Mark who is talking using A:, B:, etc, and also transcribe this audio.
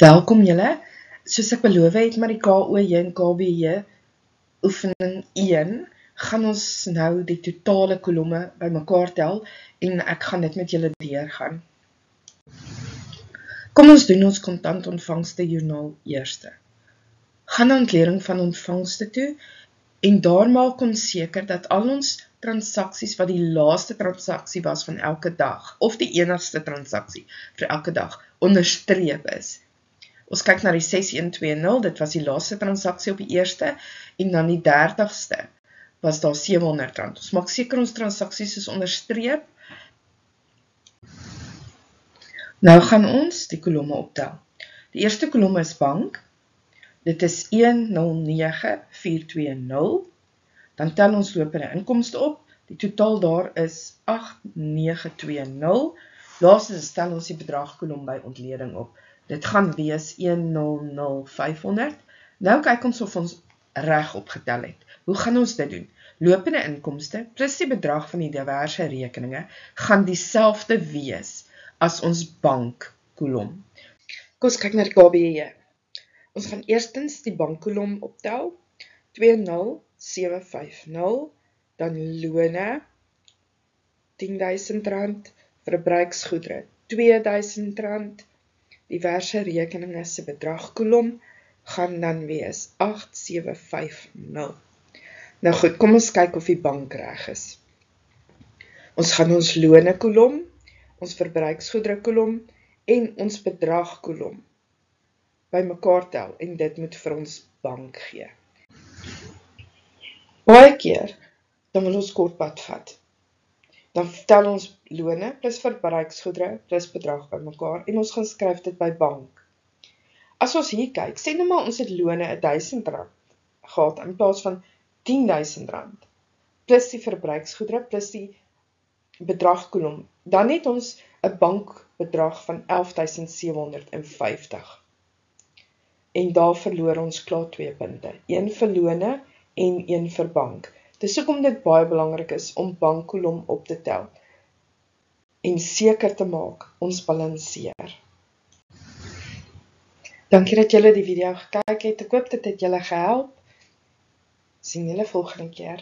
A: Welkom julle. Soos ek beloof het met die KOJ en KBJ oefening 1, gaan ons nou die totale kolomme bymekaar tel en ek gaan dit met julle deurgaan. Kom ons doen ons kontantontvangste joernaal eerste. Gaan na ontleding van ontvangste toe en daar maak ons seker dat al ons transaksies wat die laaste transaksie was van elke dag of die enigste transaksie vir elke dag onderstreep is. Ons kyk na die 6120, dit was die laaste transaksie op die eerste, en dan die 30ste was daar R700. Ons maak seker ons transaksies is onderstreep. Nou gaan ons die kolomme optel. Die eerste kolom is bank, dit is 109420, dan tel ons lopende inkomste op, die totaal daar is 8920, laastens tel ons die bedragkolom by ontleding op. Dit gaan wees 100,500. Nou kyk ons of ons reg opgetel het. Hoe gaan ons dit doen? Lopende inkomste plus die bedrag van die diverse rekeninge gaan dieselfde wees as ons bankkolom. Kom ons kyk na die KBJ. Ons gaan eerstens die bankkolom optel. 20750, dan lone R10.000, verbruiksgoedere R2.000, diverse rekeninge se bedragkolom gaan dan wees 8750. Nou goed, kom ons kyk of die bank reg is. Ons gaan ons lone kolom, ons verbruiksgoedere kolom en ons bedragkolom bymekaar tel en dit moet vir ons bank gee. Baie keer dan wil ons kortpad vat. Dan tel ons lone plus verbruiksgoedere plus bedrag bymekaar en ons gaan skryf dit by bank. As ons hier kyk, sê nou maar ons het lone R1.000 gehad in plaas van R10.000 plus die verbruiksgoedere plus die bedragkolom. Dan het ons 'n bankbedrag van R11.750. En daar verloor ons klaar 2 punte. 1 vir lone en 1 vir bank. Dis hoekom dit baie belangrik is om bankkolom op te tel en seker te maak ons balanseer. Dankie dat julle die video gekyk het. Ek hoop dit het julle gehelp. Sien julle volgende keer.